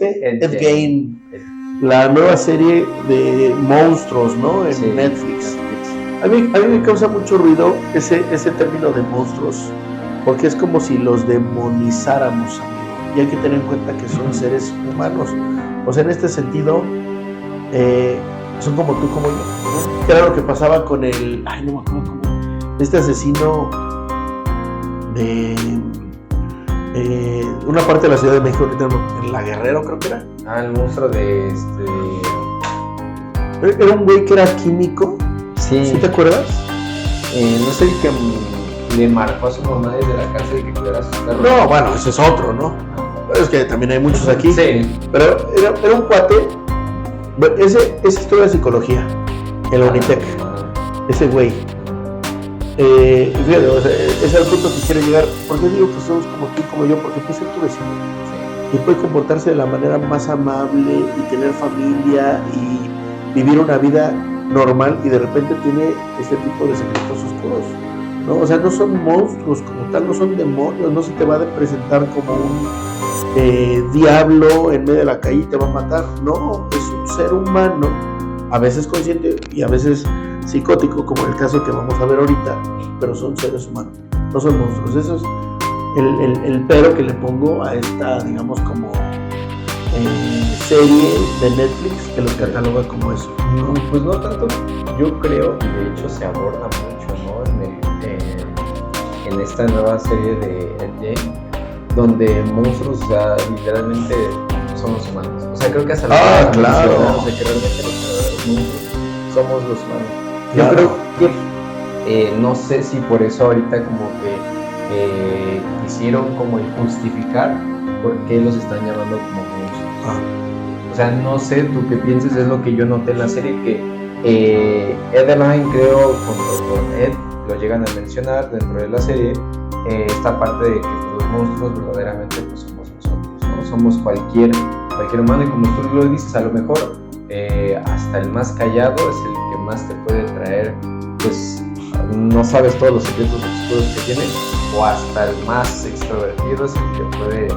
Ed Gein, la nueva serie de monstruos, ¿no? En Netflix. A mí me causa mucho ruido ese término de monstruos, porque es como si los demonizáramos, amigo. Y hay que tener en cuenta que son seres humanos. O sea, en este sentido, son como tú, como yo. ¿Qué era lo que pasaba con el... Ay, no me acuerdo cómo... Este asesino de... una parte de la Ciudad de México, ahorita en La Guerrero, creo que era. El monstruo de Era un güey que era químico. Sí. ¿Sí te acuerdas? No sé, que le marcó a su mamá desde la cárcel de que cuidara a sus perros. No, bueno, ese es otro, ¿no? Es que también hay muchos aquí. Sí. Pero era un cuate. Ese estudia psicología en la Unitec. Ese güey. Fíjate, o sea, ese es el punto que quiero llegar. ¿Por qué digo que somos como tú y como yo? Porque puede ser tu vecino. Sí. Y puede comportarse de la manera más amable y tener familia y vivir una vida normal, y de repente tiene este tipo de secretos oscuros, ¿no? O sea, no son monstruos como tal, no son demonios, no se te va a presentar como un diablo en medio de la calle y te va a matar. No, es un ser humano, a veces consciente y a veces psicótico, como el caso que vamos a ver ahorita, pero son seres humanos, no son monstruos. Eso es el pero que le pongo a esta, digamos, como serie de Netflix que los cataloga como eso, ¿no? Pues no tanto, yo creo, y de hecho se aborda mucho, ¿no? En esta nueva serie de Ed Gein, donde monstruos, o sea, literalmente son los humanos. O sea, creo que hasta claro. O sea, que realmente los verdaderos monstruos somos los humanos. Claro. Yo creo que no sé si por eso ahorita como que quisieron como justificar por qué los están llamando como monstruos. O sea, no sé, tú qué piensas, es lo que yo noté en la serie, que Ed Gein, creo, junto con Ed, lo llegan a mencionar dentro de la serie, esta parte de que los monstruos verdaderamente pues somos nosotros, ¿no? Somos cualquier humano, y como tú lo dices, a lo mejor hasta el más callado es el que más te puede traer, pues no sabes todos los secretos oscuros que tiene, o hasta el más extrovertido es el que puede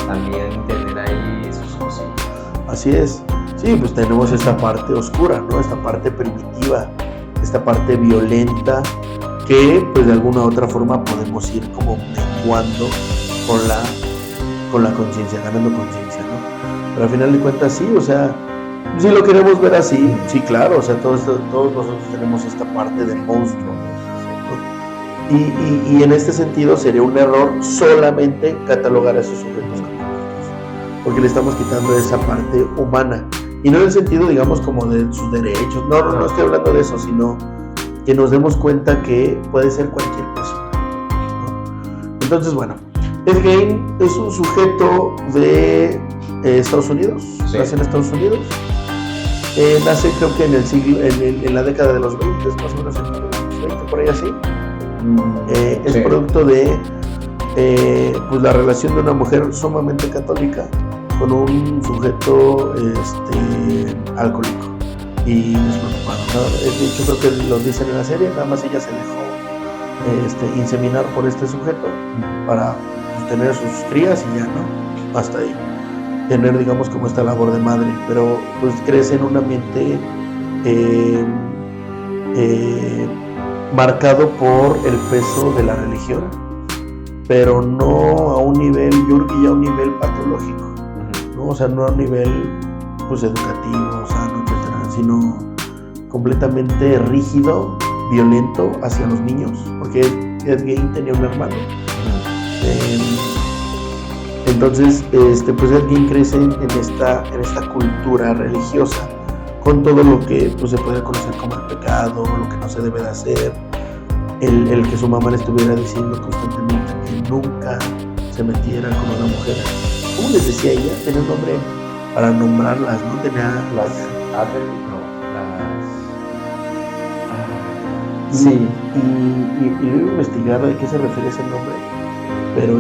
también tener ahí sus cosillas. Así es. Sí, pues tenemos esta parte oscura, ¿no? Esta parte primitiva, esta parte violenta, que pues de alguna u otra forma podemos ir como menguando con la conciencia, ganando conciencia, ¿no? Pero al final de cuentas sí, o sea, si lo queremos ver así, sí, claro, o sea, todos nosotros tenemos esta parte del monstruo, ¿no? Y en este sentido sería un error solamente catalogar a esos sujetos como monstruos, porque le estamos quitando esa parte humana, y no en el sentido, digamos, como de sus derechos, no estoy hablando de eso, sino que nos demos cuenta que puede ser cualquier persona, ¿no? Entonces, bueno, Ed Gein es un sujeto de Estados Unidos, sí. Nace en Estados Unidos, nace creo que en la década de los 20, más o menos en los 20, por ahí así. Es sí. Producto de pues la relación de una mujer sumamente católica con un sujeto alcohólico y despreocupado, ¿no? De hecho creo que lo dicen en la serie, nada más ella se dejó inseminar por este sujeto para pues, tener sus crías y ya, ¿no? Hasta ahí tener, digamos, como esta labor de madre, pero pues crece en un ambiente marcado por el peso de la religión, pero no a un nivel, yo creo que ya a un nivel patológico, ¿no? O sea, no a un nivel pues educativo, sano, etcétera, sino completamente rígido, violento hacia los niños, porque Ed Gein tenía un hermano. Entonces, pues Ed Gein crece en esta cultura religiosa, con todo lo que pues, se puede conocer como el pecado, lo que no se debe de hacer, el que su mamá le estuviera diciendo constantemente que nunca se metiera con una mujer. ¿Cómo les decía ella? Tenía un nombre para nombrarlas, ¿no? Tenía las... Sí, y iba a investigar de qué se refiere ese nombre, pero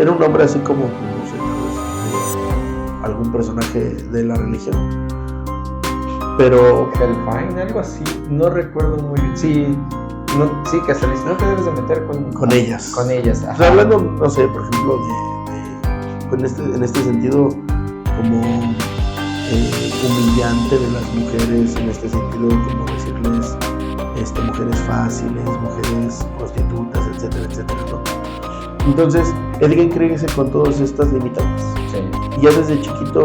era un nombre así como, no sé, algún personaje de la religión, pero Hellfire, algo así, no recuerdo muy bien. Sí, que hasta les no te debes de meter con ellas. Con ellas, ajá. O sea, hablando, no sé, por ejemplo, en este sentido como humillante de las mujeres, en este sentido como decirles mujeres fáciles, mujeres prostitutas, etcétera, etcétera, ¿no? Entonces, Ed Gein crece con todas estas limitantes. Sí. Y ya desde chiquito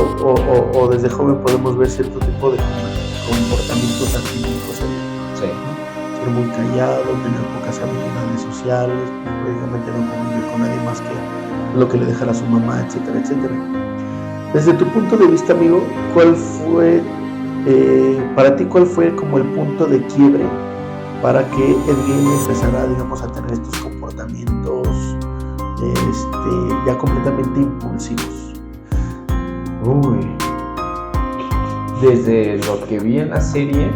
o desde joven podemos ver cierto tipo de comportamientos atípicos en él. Sí. Ser muy callado, tener pocas habilidades sociales, prácticamente no convivir con nadie más que lo que le dejara su mamá, etcétera, etcétera. Desde tu punto de vista, amigo, ¿cuál fue, para ti, cuál fue como el punto de quiebre para que Ed Gein empezara, digamos, a tener estos comportamientos ya completamente impulsivos? Uy, desde lo que vi en la serie,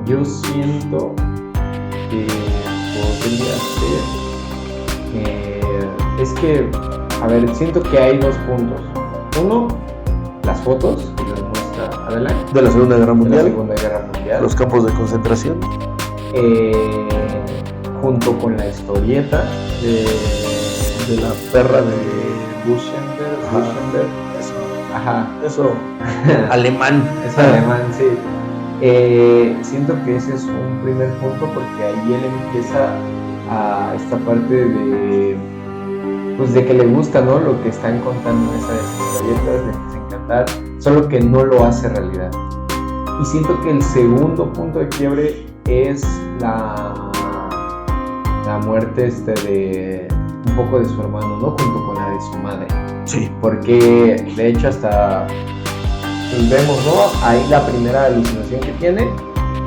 yo siento que podría ser, es que, a ver, siento que hay dos puntos. Uno, las fotos que les muestra Adeline de la Segunda Guerra Mundial, los campos de concentración, junto con la historieta de la perra de Buchenberg. Eso alemán. Es alemán, sí. Siento que ese es un primer punto, porque ahí él empieza a esta parte de, pues, de que le gusta, ¿no?, lo que están contando en esas historietas, le empieza a encantar, solo que no lo hace realidad. Y siento que el segundo punto de quiebre es la muerte de un poco de su hermano, ¿no?, junto con la de su madre. Sí. Porque de hecho hasta vemos, ¿no?, ahí la primera alucinación que tiene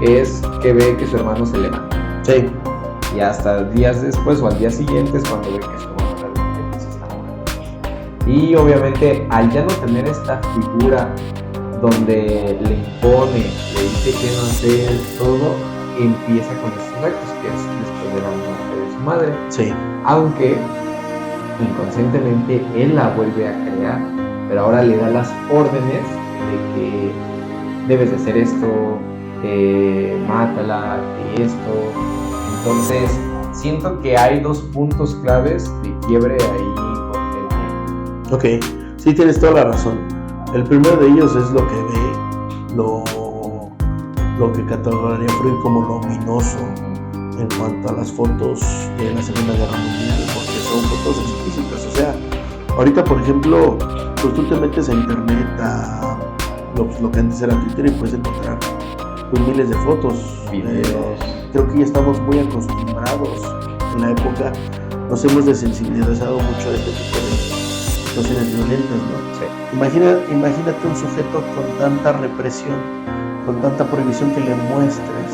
es que ve que su hermano se levanta. Sí. Y hasta días después o al día siguiente es cuando ve que su hermano realmente se está muriendo. Y obviamente al ya no tener esta figura donde le impone, le dice qué no hacer, todo, empieza con estos actos, que es después de la muerte de su madre. Sí. Aunque inconscientemente él la vuelve a crear, pero ahora le da las órdenes de que debes de hacer esto, mátala, que esto. Entonces siento que hay dos puntos claves de quiebre ahí con el... Ok, sí, tienes toda la razón. El primero de ellos es lo que ve, lo que catalogaría Freud como lo ominoso en cuanto a las fotos de la Segunda Guerra Mundial, porque son fotos explícitas. O sea, ahorita, por ejemplo, pues tú te metes a internet, a lo que antes era Twitter, y puedes encontrar pues miles de fotos, videos. Creo que ya estamos muy acostumbrados en la época, nos hemos desensibilizado mucho a este tipo de situaciones violentas, ¿no? Sí. Imagínate un sujeto con tanta represión, con tanta prohibición, que le muestres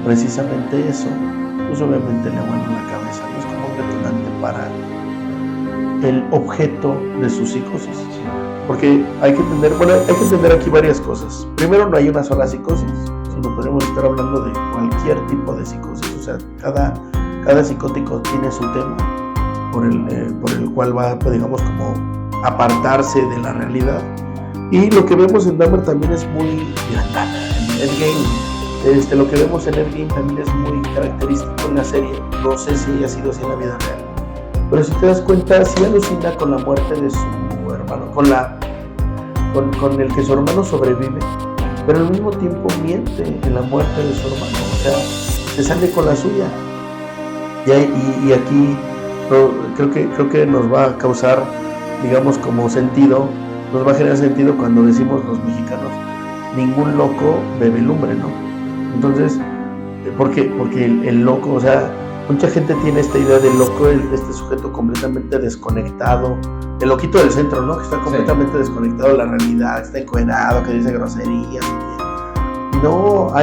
precisamente eso, pues obviamente le vuelve la cabeza, ¿no? Es como un detonante para el objeto de su psicosis. Porque hay que entender aquí varias cosas. Primero, no hay una sola psicosis, sino podemos estar hablando de cualquier tipo de psicosis. O sea, cada psicótico tiene su tema por el cual va, digamos, como apartarse de la realidad. Y lo que vemos en Dahmer también es muy grandana. En Ed Gein, lo que vemos en Ed Gein también es muy característico en la serie. No sé si haya sido así en la vida real, pero si te das cuenta, sí alucina con la muerte de su hermano, con el que su hermano sobrevive, pero al mismo tiempo miente en la muerte de su hermano. O sea, se sale con la suya. Y aquí creo que nos va a causar, digamos, como sentido, nos va a generar sentido cuando decimos los mexicanos: ningún loco bebe lumbre, ¿no? Entonces, ¿por qué? Porque el loco, o sea, mucha gente tiene esta idea del loco, este sujeto completamente desconectado, el loquito del centro, ¿no?, que está completamente desconectado de la realidad, está encuerado, que dice groserías. No,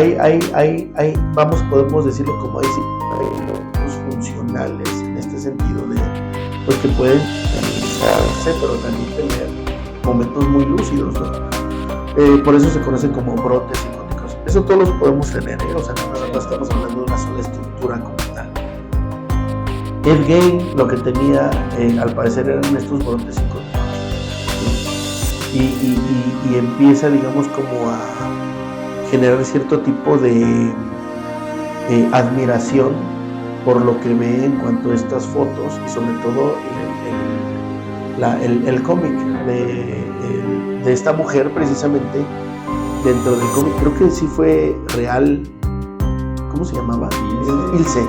podemos decirlo como hay locos funcionales, en este sentido de, pues, que pueden realizarse, pero también tener momentos muy lúcidos, ¿no? Por eso se conocen como brotes psicóticos. Eso todos los podemos tener, ¿eh? O sea, no estamos hablando de una sola estructura como tal. Ed Gein lo que tenía, al parecer, eran estos brotes psicóticos, ¿no? Y empieza, digamos, como a generar cierto tipo de admiración por lo que ve en cuanto a estas fotos, y sobre todo el cómic de esta mujer precisamente dentro del cómic. Creo que sí fue real. ¿Cómo se llamaba? Ilse.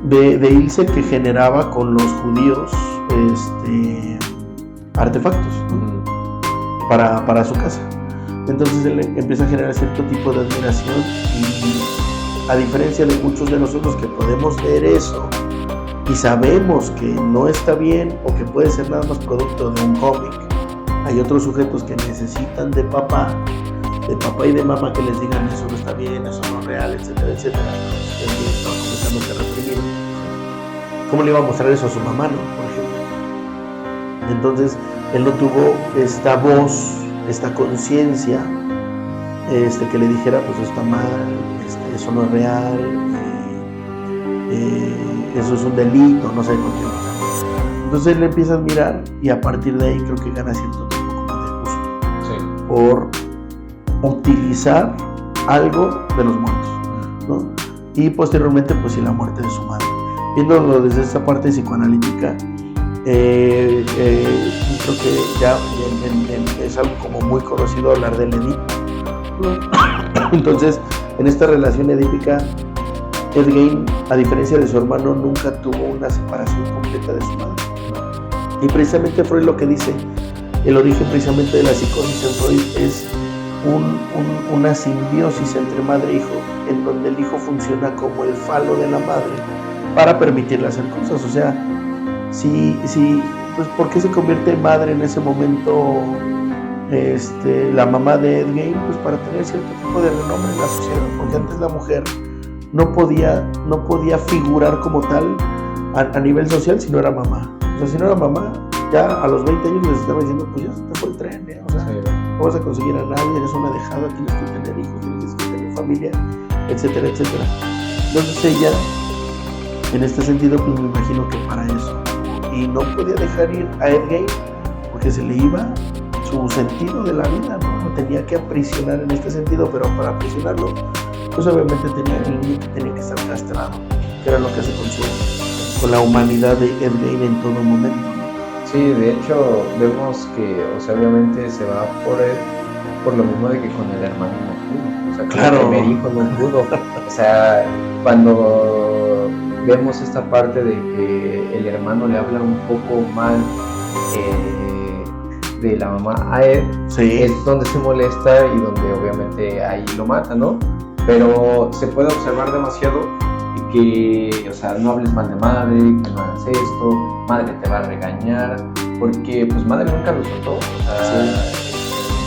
De Ilse, que generaba con los judíos artefactos, ¿no? para su casa. Entonces él empieza a generar cierto tipo de admiración, y a diferencia de muchos de nosotros que podemos ver eso y sabemos que no está bien o que puede ser nada más producto de un cómic, hay otros sujetos que necesitan de papá y de mamá que les digan eso no está bien, eso no es real, etcétera, etcétera. Entonces, está completamente reprimido. ¿Cómo le iba a mostrar eso a su mamá, no? Por ejemplo. Entonces, él no tuvo esta voz, esta conciencia, que le dijera, pues está mal, eso no es real, eso es un delito, no sé por qué. Entonces él empieza a admirar, y a partir de ahí creo que gana cierto tipo como de gusto, por utilizar algo de los muertos, ¿no? Y posteriormente, pues sí, la muerte de su madre. Viéndolo desde esta parte psicoanalítica, creo que ya es algo como muy conocido hablar del Edipo, ¿no? Entonces, en esta relación edípica, Ed Gein, a diferencia de su hermano, nunca tuvo una separación completa de su madre. Y precisamente Freud lo que dice, el origen precisamente de la psicosis en Freud es una simbiosis entre madre e hijo, en donde el hijo funciona como el falo de la madre para permitirle hacer cosas. O sea, pues ¿por qué se convierte en madre en ese momento la mamá de Ed Gein? Pues para tener cierto tipo de renombre en la sociedad, porque antes la mujer no podía figurar como tal a nivel social si no era mamá. O sea, si no era mamá, ya a los 20 años les estaba diciendo, pues ya se te fue el tren, o sea, no vas a conseguir a nadie, eres una dejada, tienes que tener hijos, tienes que tener familia, etcétera, etcétera. Entonces ella, en este sentido, pues me imagino que para eso, y no podía dejar ir a Ed Gein porque se le iba su sentido de la vida, ¿no? Lo tenía que aprisionar en este sentido, pero para aprisionarlo, pues obviamente tenía que estar castrado, que era lo que hace con la humanidad de Ed Gein en todo momento, ¿no? Sí, de hecho vemos que, o sea, obviamente se va por él por lo mismo de que con el hermano no pudo, o sea, claro, con el primer hijo no pudo. O sea, cuando vemos esta parte de que el hermano le habla un poco mal de la mamá a Ed, sí, es donde se molesta y donde obviamente ahí lo mata, ¿no? Pero se puede observar demasiado que, o sea, no hables mal de madre, que no hagas esto, madre te va a regañar, porque pues madre nunca lo soltó, o sea,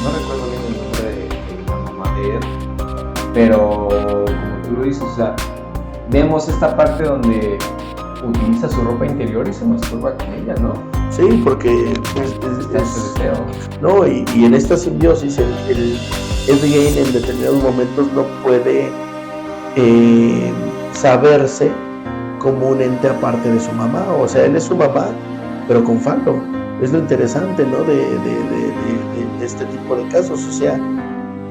no recuerdo bien el nombre de la mamá de Ed, pero como tú lo dices, o sea, vemos esta parte donde utiliza su ropa interior y se masturba con ella, ¿no? Sí, porque no, y en esta simbiosis el Ed Gein en determinados momentos no puede saberse como un ente aparte de su mamá. O sea, él es su mamá, pero con falo. Es lo interesante, ¿no? de este tipo de casos. O sea,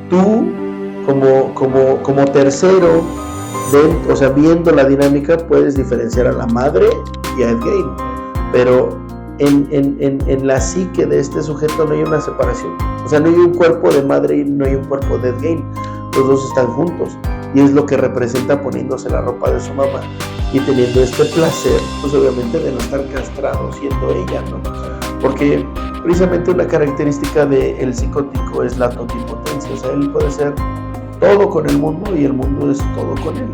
tú como tercero, o sea, viendo la dinámica, puedes diferenciar a la madre y a Ed Gein, pero en la psique de este sujeto no hay una separación. O sea, no hay un cuerpo de madre y no hay un cuerpo de Ed Gein. Los dos están juntos, y es lo que representa poniéndose la ropa de su mamá y teniendo este placer, pues obviamente de no estar castrado siendo ella, ¿no? Porque precisamente una característica del psicótico es la totipotencia. O sea, él puede ser todo con el mundo y el mundo es todo con él,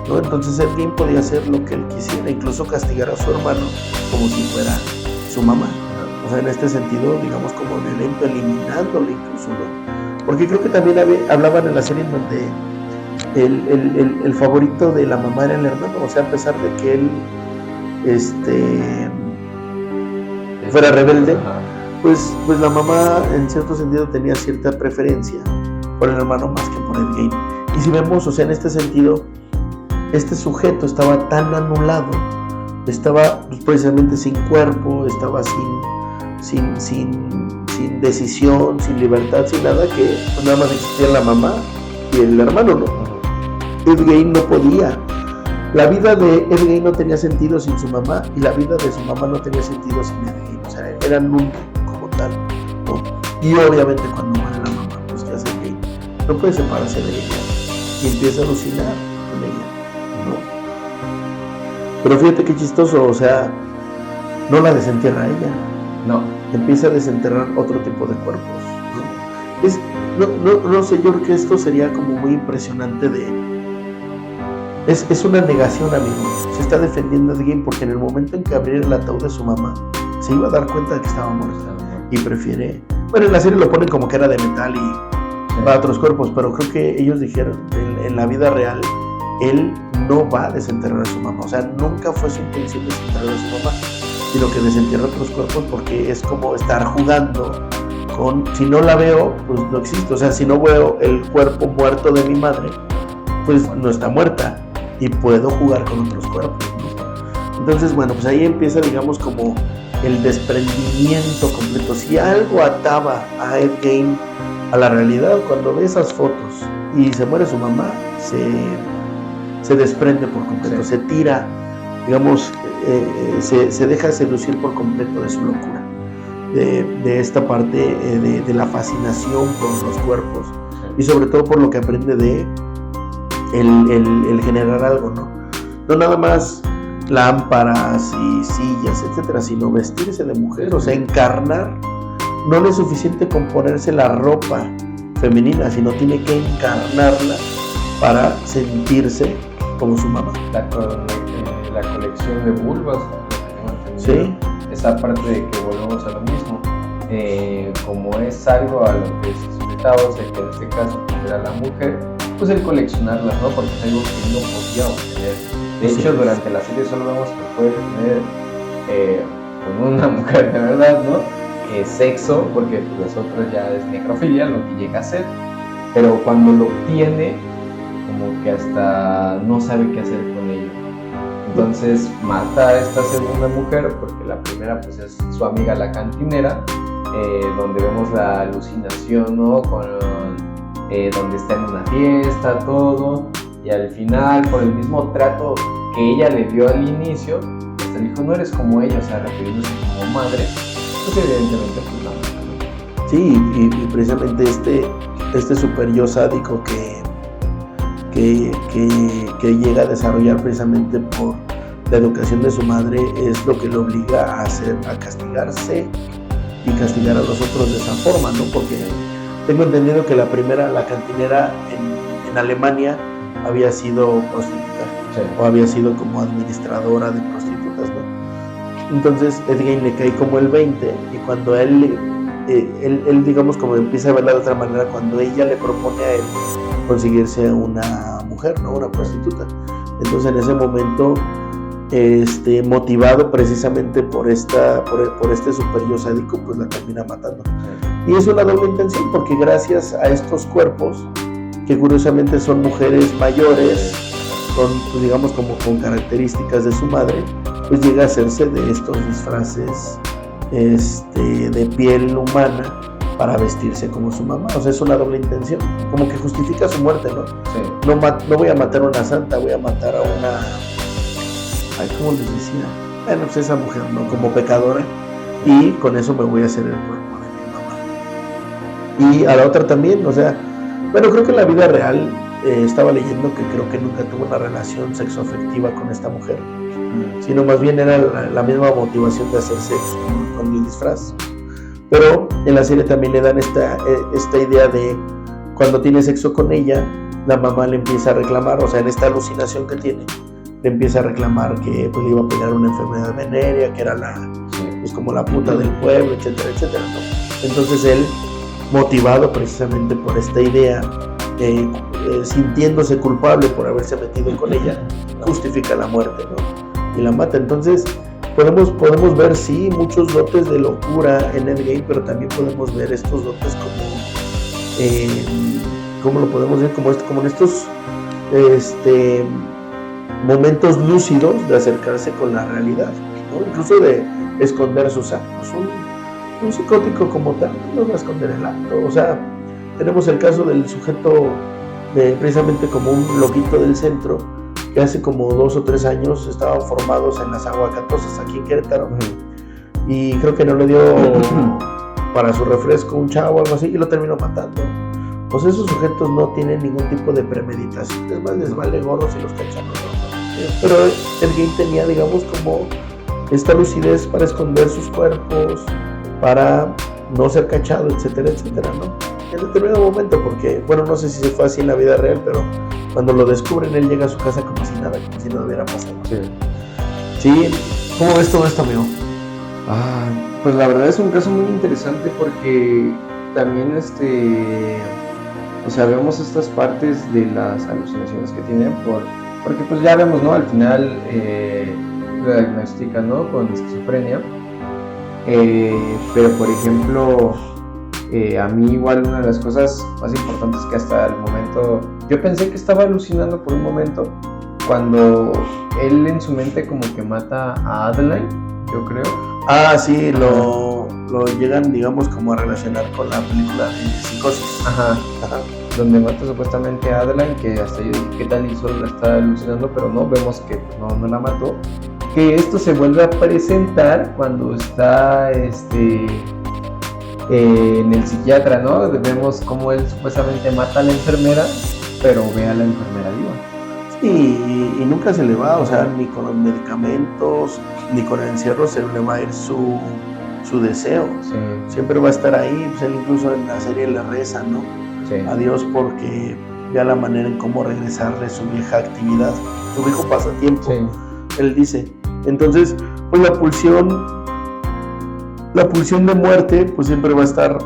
¿no? Entonces Ed Gein podía hacer lo que él quisiera, incluso castigar a su hermano como si fuera su mamá. O sea, en este sentido, digamos, como violento, eliminándolo incluso, ¿no? Porque creo que también hablaban en la serie en donde el favorito de la mamá era el hermano. O sea, a pesar de que él fuera rebelde, pues la mamá en cierto sentido tenía cierta preferencia por el hermano más que por Ed Gein. Y si vemos, o sea, en este sentido, este sujeto estaba tan anulado, estaba precisamente sin cuerpo, estaba sin decisión, sin libertad, sin nada, que pues nada más existía la mamá y el hermano, ¿no? Ed Gein no podía la vida de Ed Gein no tenía sentido sin su mamá y la vida de su mamá no tenía sentido sin Ed Gein. O sea, eran uno como tal, ¿no? Y obviamente cuando muere la mamá, pues ¿qué hace Ed Gein? No puede separarse de ella y empieza a alucinar con ella, ¿no? Pero fíjate qué chistoso, o sea, no la desentierra ella, no, empieza a desenterrar otro tipo de cuerpos, ¿no? No sé, yo creo que esto sería como muy impresionante es una negación, amigo. Se está defendiendo de Gein porque en el momento en que abriera el ataúd de su mamá se iba a dar cuenta de que estaba muerta y prefiere, bueno, en la serie lo ponen como que era de metal y va a otros cuerpos, pero creo que ellos dijeron en la vida real él no va a desenterrar a su mamá, o sea, nunca fue su intención desenterrar a su mamá, sino que desentierra otros cuerpos porque es como estar jugando con, si no la veo, pues no existe, o sea, si no veo el cuerpo muerto de mi madre, pues no está muerta y puedo jugar con otros cuerpos, ¿no? Entonces, bueno, pues ahí empieza, digamos, como el desprendimiento completo. Si algo ataba a Ed Gein a la realidad, cuando ve esas fotos y se muere su mamá, se desprende por completo, se tira, digamos, se deja seducir por completo de su locura, de esta parte de la fascinación por los cuerpos y sobre todo por lo que aprende de el generar algo, ¿no? No nada más lámparas y sillas, etcétera, sino vestirse de mujer, o sea, encarnar. No le es suficiente con ponerse la ropa femenina, sino tiene que encarnarla para sentirse como su mamá. La colección de vulvas, sí, esa parte de que volvemos a lo mismo, como es algo a lo que se sujetaba, o sea, que en este caso era la mujer, pues el coleccionarlas, ¿no? Porque es algo que no podía obtener. De hecho, durante la serie solo vemos que puede tener con una mujer de verdad, ¿no? Sexo, porque pues otros ya es necrofilia, lo que llega a ser, pero cuando lo obtiene, como que hasta no sabe qué hacer con ello. Entonces mata a esta segunda mujer, porque la primera pues es su amiga la cantinera, donde vemos la alucinación, ¿no? Donde está en una fiesta, todo, y al final, por el mismo trato que ella le dio al inicio, hasta le dijo, no eres como ella, o sea, refiriéndose como madre, pues evidentemente pues no. Sí, y precisamente este super yo sádico que llega a desarrollar precisamente por la educación de su madre es lo que le obliga a castigarse y castigar a los otros de esa forma, ¿no? Porque tengo entendido que la cantinera en Alemania había sido prostituta, sí, o había sido como administradora de prostitutas, ¿no? Entonces Ed Gein le cae como el 20 y cuando él digamos como empieza a verla de otra manera, cuando ella le propone a él conseguirse una mujer, ¿no? Una prostituta. Entonces en ese momento, motivado precisamente por este super yo sádico, pues la termina matando. Y es una doble intención, porque gracias a estos cuerpos, que curiosamente son mujeres mayores, pues, digamos como con características de su madre, pues llega a hacerse de estos disfraces de piel humana para vestirse como su mamá. O sea, es una doble intención, como que justifica su muerte, ¿no? Sí. No voy a matar a una santa, voy a matar a una, ¿cómo les decía? Bueno, pues esa mujer, ¿no? Como pecadora, y con eso me voy a hacer el cuerpo de mi mamá. Y a la otra también, o sea, bueno, creo que en la vida real estaba leyendo que creo que nunca tuvo una relación sexoafectiva con esta mujer, sino más bien era la misma motivación de hacer sexo con el disfraz. Pero en la serie también le dan esta idea de cuando tiene sexo con ella, la mamá le empieza a reclamar, o sea, en esta alucinación que tiene, le empieza a reclamar que pues, le iba a pegar una enfermedad venérea, que era pues, como la puta del pueblo, etcétera, etcétera, ¿no? Entonces él, motivado precisamente por esta idea, sintiéndose culpable por haberse metido con ella, justifica la muerte, ¿no? Y la mata. Entonces podemos ver, sí, muchos dotes de locura en Ed Gein, pero también podemos ver estos dotes como lo podemos ver, como en estos momentos lúcidos de acercarse con la realidad, ¿no? Incluso de esconder sus actos. Un psicótico como tal no va a esconder el acto. O sea, tenemos el caso del sujeto precisamente como un loquito del centro que hace como 2 o 3 años estaban formados en las aguacatosas aquí en Querétaro, y creo que no le dio para su refresco un chavo o algo así y lo terminó matando. Pues esos sujetos no tienen ningún tipo de premeditación, es más, les vale gorro si los cachan o no. Pero el game tenía, digamos, como esta lucidez para esconder sus cuerpos, para no ser cachado, etcétera, etcétera, ¿no? En determinado momento, porque, bueno, no sé si se fue así en la vida real, pero cuando lo descubren, él llega a su casa como si nada hubiera pasado. Sí. ¿Cómo ves todo esto, amigo? Pues la verdad es un caso muy interesante porque también o sea, vemos estas partes de las alucinaciones que tienen porque pues ya vemos, ¿no? Al final lo diagnostican, ¿no? Con esquizofrenia. Pero por ejemplo, a mí igual una de las cosas más importantes que hasta el momento, yo pensé que estaba alucinando por un momento cuando él en su mente como que mata a Adeline, yo creo. Sí, lo llegan, digamos, como a relacionar con la película de Psicosis. Ajá. Donde mata supuestamente a Adeline, que hasta yo dije, ¿qué tal? Y solo la está alucinando, pero no, vemos que no la mató. Que esto se vuelve a presentar cuando está en el psiquiatra, ¿no? Vemos cómo él supuestamente mata a la enfermera, pero ve a la enfermera viva. Sí, y nunca se le va, o sea, ni con los medicamentos, ni con el encierro se le va a ir su deseo. Sí. Siempre va a estar ahí, pues él incluso en la serie le reza, ¿no? Sí. A Dios, porque vea la manera en cómo regresarle su vieja actividad, su viejo pasatiempo. Sí. Él dice. Entonces, pues la pulsión de muerte, pues siempre va a estar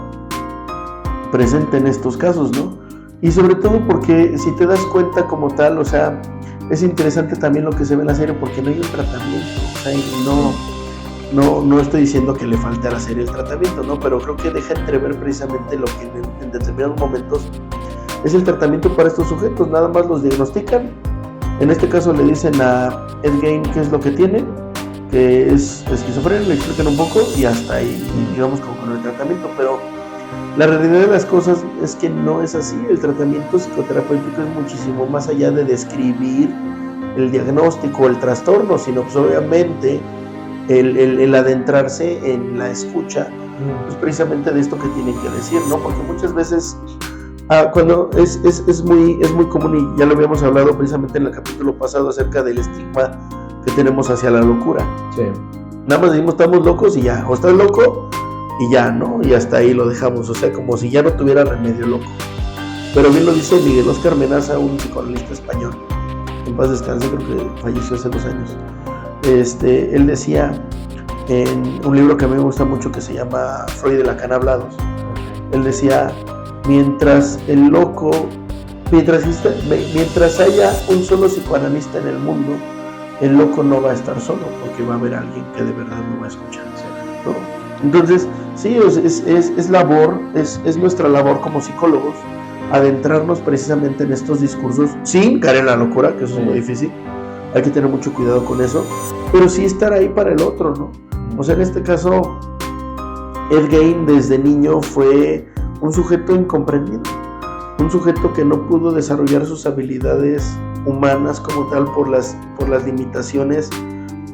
presente en estos casos, ¿no? Y sobre todo porque si te das cuenta como tal, o sea, es interesante también lo que se ve en la serie porque no hay un tratamiento, o sea, no estoy diciendo que le falte a la serie el tratamiento, ¿no? Pero creo que deja entrever precisamente lo que en determinados momentos es el tratamiento para estos sujetos, nada más los diagnostican. En este caso le dicen a Ed Gein qué es lo que tiene, que es esquizofrenia, le explican un poco y hasta ahí, digamos, como con el tratamiento, pero la realidad de las cosas es que no es así. El tratamiento psicoterapéutico es muchísimo más allá de describir el diagnóstico, el trastorno, sino pues obviamente el adentrarse en la escucha, pues precisamente de esto que tienen que decir, ¿no? Porque muchas veces cuando es muy común, y ya lo habíamos hablado precisamente en el capítulo pasado acerca del estigma que tenemos hacia la locura. Sí. Nada más decimos estamos locos y ya, o estás loco y ya, ¿no? Y hasta ahí lo dejamos, o sea, como si ya no tuviera remedio loco. Pero bien lo dice Miguel Óscar Menaza, un psicoanalista español, en paz descanse, creo que falleció hace 2 años. Él decía en un libro que a mí me gusta mucho que se llama Freud y Lacan hablados, él decía, mientras haya un solo psicoanalista en el mundo, el loco no va a estar solo, porque va a haber alguien que de verdad lo va a escuchar, ¿no? Entonces, sí, es nuestra labor como psicólogos adentrarnos precisamente en estos discursos sin caer en la locura, que eso es muy difícil, hay que tener mucho cuidado con eso, pero sí estar ahí para el otro, ¿no? O sea, en este caso, Ed Gein desde niño fue un sujeto incomprendido, un sujeto que no pudo desarrollar sus habilidades humanas como tal por las limitaciones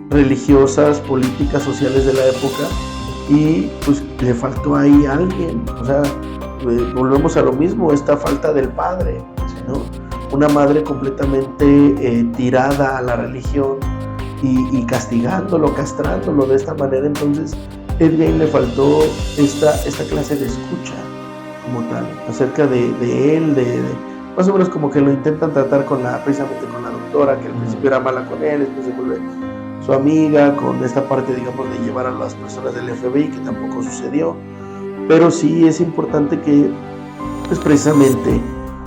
religiosas, políticas, sociales de la época, y pues le faltó ahí alguien, o sea, volvemos a lo mismo, esta falta del padre, ¿no? Una madre completamente tirada a la religión y castigándolo, castrándolo de esta manera. Entonces Ed Gein le faltó esta clase de escucha como tal, acerca de él, más o menos como que lo intentan tratar precisamente con la doctora, que al principio era mala con él, después se vuelve su amiga, con esta parte, digamos, de llevar a las personas del FBI, que tampoco sucedió. Pero sí es importante que, pues precisamente,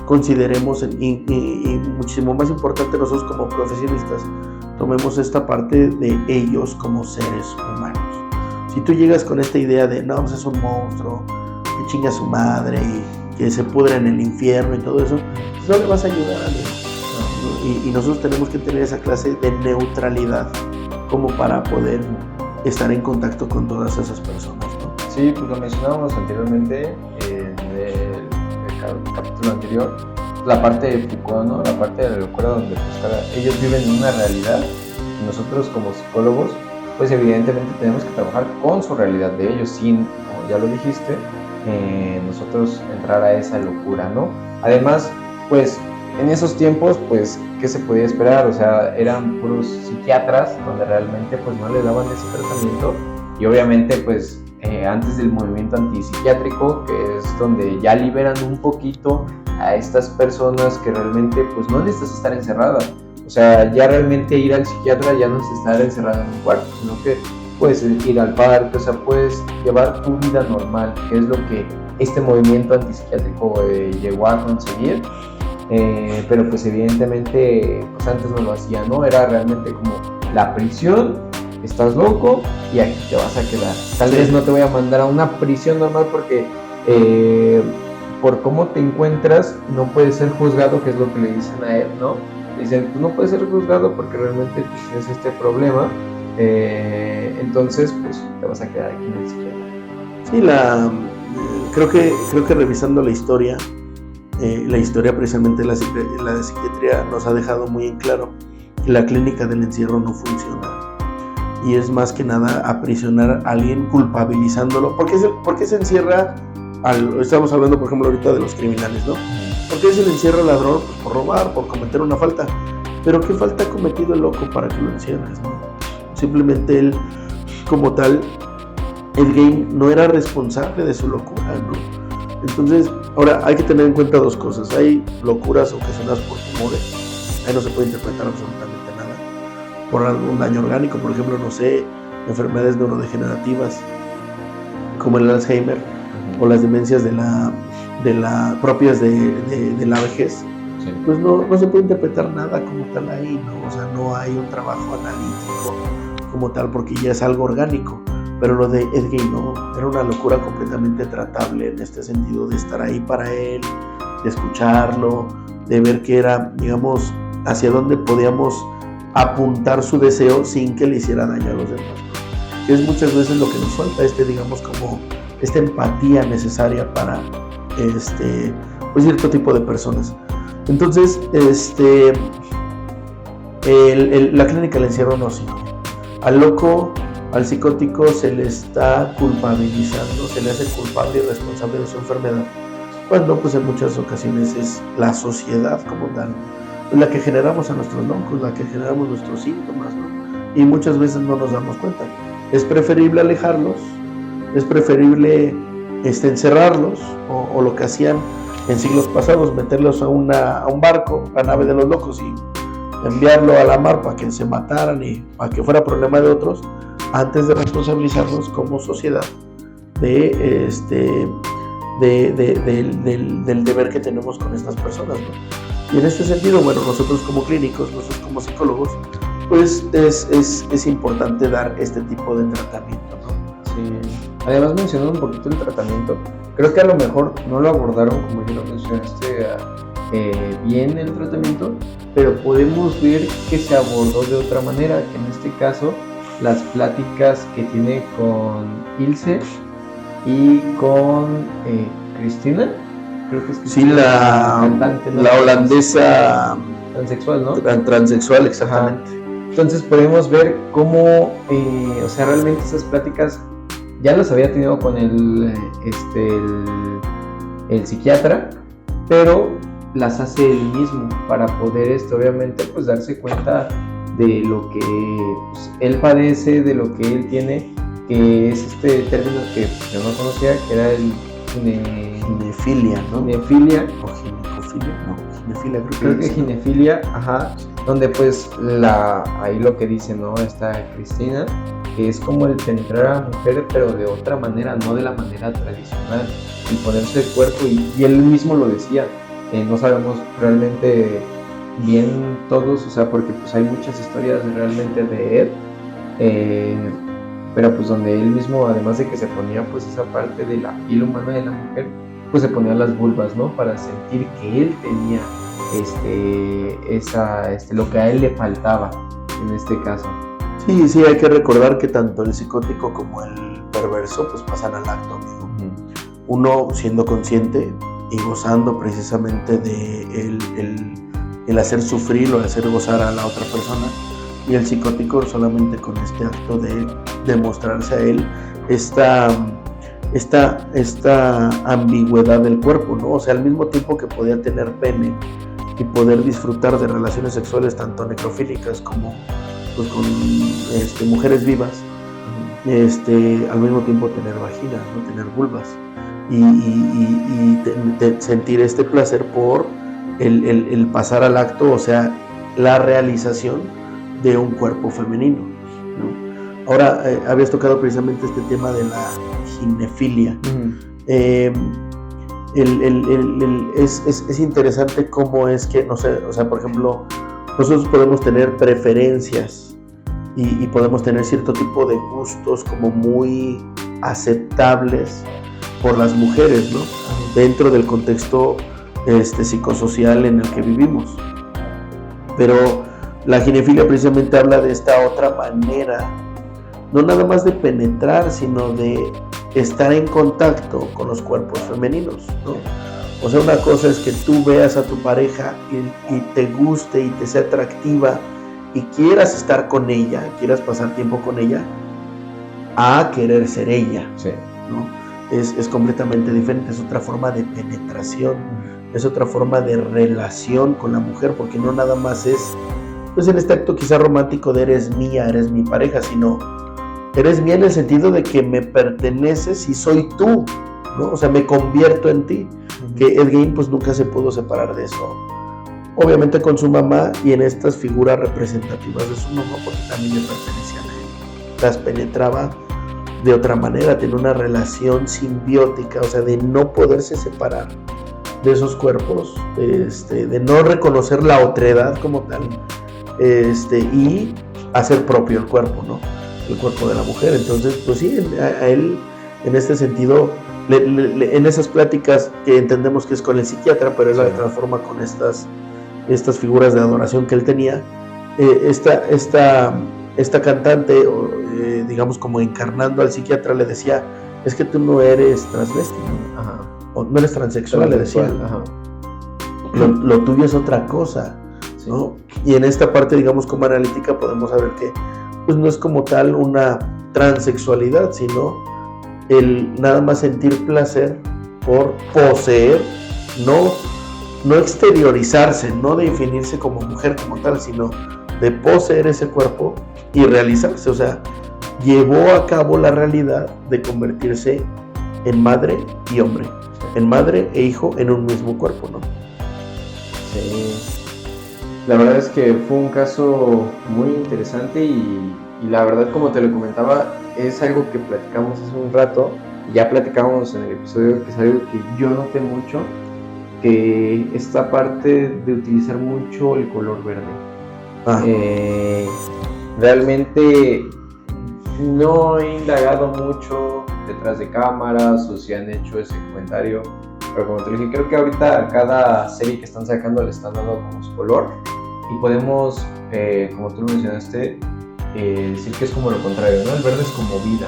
consideremos, y muchísimo más importante nosotros como profesionistas, tomemos esta parte de ellos como seres humanos. Si tú llegas con esta idea de, no, pues es un monstruo, que chinga a su madre y que se pudra en el infierno y todo eso, pues no le vas a ayudar a alguien, ¿no? Y nosotros tenemos que tener esa clase de neutralidad como para poder estar en contacto con todas esas personas, ¿no? Sí, pues lo mencionábamos anteriormente en el capítulo anterior, la parte de Foucault, ¿no? La parte de la locura donde pues, ellos viven en una realidad y nosotros como psicólogos pues evidentemente tenemos que trabajar con su realidad de ellos sin, como ya lo dijiste, nosotros entrar a esa locura, ¿no? Además, pues en esos tiempos, pues, ¿qué se podía esperar? O sea, eran puros psiquiatras donde realmente pues no le daban ese tratamiento y obviamente pues antes del movimiento antipsiquiátrico, que es donde ya liberan un poquito a estas personas que realmente pues no necesitas estar encerrada. O sea, ya realmente ir al psiquiatra ya no es estar encerrado en un cuarto, sino que puedes ir al parque, o sea, puedes llevar tu vida normal, que es lo que este movimiento antipsiquiátrico llegó a conseguir. Pero pues evidentemente pues antes no lo hacía, ¿no? Era realmente como la prisión, estás loco y aquí te vas a quedar. Tal vez no te voy a mandar a una prisión normal porque por cómo te encuentras no puedes ser juzgado, que es lo que le dicen a él, ¿no? Dicen, pues no puedes ser juzgado porque realmente pues, tienes este problema, entonces pues te vas a quedar aquí en el psiquiatra. Sí, creo que revisando la historia precisamente la de psiquiatría nos ha dejado muy en claro que la clínica del encierro no funciona y es más que nada aprisionar a alguien culpabilizándolo. ¿Por qué se encierra estamos hablando por ejemplo ahorita de los criminales, ¿no? ¿Por qué se le encierra al ladrón? Pues por robar, por cometer una falta. Pero ¿qué falta ha cometido el loco para que lo encierres, no? Simplemente él, como tal, el game no era responsable de su locura, ¿no? Entonces, ahora hay que tener en cuenta dos cosas. Hay locuras ocasionadas por tumores. Ahí no se puede interpretar absolutamente nada. Por algún daño orgánico, por ejemplo, no sé, enfermedades neurodegenerativas, como el Alzheimer, o las demencias propias de la vejez, sí. Pues no se puede interpretar nada como tal ahí, ¿no? O sea, no hay un trabajo analítico como tal porque ya es algo orgánico. Pero lo de Ed Gein no, era una locura completamente tratable en este sentido de estar ahí para él, de escucharlo, de ver que era, digamos, hacia dónde podíamos apuntar su deseo sin que le hiciera daño a los demás, ¿no? Que es muchas veces lo que nos falta, digamos, como esta empatía necesaria para pues cierto tipo de personas. Entonces, la clínica del encierro no sirve. Al loco, al psicótico se le está culpabilizando, se le hace culpable y responsable de su enfermedad, cuando pues en muchas ocasiones es la sociedad como tal, la que generamos a nuestros locos, la que generamos nuestros síntomas, ¿no? Y muchas veces no nos damos cuenta. Es preferible alejarlos, es preferible encerrarlos, o lo que hacían en siglos pasados, meterlos a un barco, la nave de los locos, y enviarlo a la mar para que se mataran y para que fuera problema de otros, antes de responsabilizarnos como sociedad del deber que tenemos con estas personas, ¿no? Y en este sentido, bueno, nosotros como clínicos, nosotros como psicólogos, pues es importante dar este tipo de tratamiento, ¿no? Sí. Además, mencionando un poquito el tratamiento, creo que a lo mejor no lo abordaron como yo lo mencionaste bien el tratamiento, pero podemos ver que se abordó de otra manera, que en este caso las pláticas que tiene con Ilse y con Cristina, creo que es Cristina, sí, la cantante, ¿no? La holandesa transexual, ¿no? Transexual, exactamente. Ajá. Entonces podemos ver cómo, o sea, realmente esas pláticas ya las había tenido con el psiquiatra, pero las hace él mismo para poder, obviamente, pues darse cuenta de lo que pues, él padece, de lo que él tiene, que es este término que yo no conocía, que era el ginefilia, ¿no? Ginefilia. O ginecofilia, no, ginefilia creo que ginefilia, ajá, donde pues ahí lo que dice, ¿no? Esta Cristina, que es como el penetrar a la mujer, pero de otra manera, no de la manera tradicional, y ponerse el cuerpo, y él mismo lo decía, no sabemos realmente bien todos, o sea, porque pues hay muchas historias realmente de él, pero pues donde él mismo, además de que se ponía pues esa parte de la piel humana de la mujer, pues se ponía las vulvas, ¿no? Para sentir que él tenía lo que a él le faltaba en este caso. Sí, hay que recordar que tanto el psicótico como el perverso pues pasan al acto, amigo. Uno siendo consciente y gozando precisamente de el hacer sufrir o hacer gozar a la otra persona, y el psicótico solamente con este acto de demostrarse a él esta ambigüedad del cuerpo, ¿no? O sea, al mismo tiempo que podía tener pene y poder disfrutar de relaciones sexuales tanto necrofílicas como pues, con mujeres vivas, al mismo tiempo tener vaginas, ¿no? Tener vulvas y sentir este placer por el pasar al acto, o sea, la realización de un cuerpo femenino, ¿no? Ahora, habías tocado precisamente este tema de la ginefilia. Es interesante cómo es que, no sé, o sea, por ejemplo, nosotros podemos tener preferencias y podemos tener cierto tipo de gustos como muy aceptables por las mujeres, ¿no? Dentro del contexto psicosocial en el que vivimos. Pero la ginefilia precisamente habla de esta otra manera, no nada más de penetrar, sino de estar en contacto con los cuerpos femeninos, ¿no? O sea, una cosa es que tú veas a tu pareja y te guste y te sea atractiva y quieras estar con ella, quieras pasar tiempo con ella, a querer ser ella, sí, ¿no? Es completamente diferente, es otra forma de penetración, es otra forma de relación con la mujer, porque no nada más es, pues en este acto quizá romántico de eres mía, eres mi pareja, sino eres mía en el sentido de que me perteneces y soy tú, ¿no? O sea, me convierto en ti, que Ed Gein pues nunca se pudo separar de eso, obviamente con su mamá y en estas figuras representativas de su mamá, porque también le pertenecían a él, las penetraba de otra manera, tenía una relación simbiótica, o sea, de no poderse separar de esos cuerpos, de no reconocer la otredad como tal, y hacer propio el cuerpo, ¿no? El cuerpo de la mujer. Entonces, pues sí, a él, en este sentido, en esas pláticas que entendemos que es con el psiquiatra, pero él la transforma con estas figuras de adoración que él tenía, esta cantante, digamos como encarnando al psiquiatra, le decía, es que tú no eres transvesti, ¿no? Ajá. O no eres transexual, le decía. Lo tuyo es otra cosa, sí, ¿no? Y en esta parte, digamos, como analítica, podemos saber que pues no es como tal una transexualidad, sino el nada más sentir placer por poseer, no exteriorizarse, no definirse como mujer como tal, sino de poseer ese cuerpo y realizarse, o sea, llevó a cabo la realidad de convertirse en madre y hombre, en madre e hijo en un mismo cuerpo, ¿no? Sí, la verdad es que fue un caso muy interesante y la verdad, como te lo comentaba, es algo que platicamos hace un rato, ya platicábamos en el episodio, que es algo que yo noté mucho, que esta parte de utilizar mucho el color verde. Realmente no he indagado mucho detrás de cámaras o si han hecho ese comentario, pero como te dije, creo que ahorita a cada serie que están sacando le están dando como su color y podemos, como tú lo mencionaste, decir que es como lo contrario, ¿no? El verde es como vida.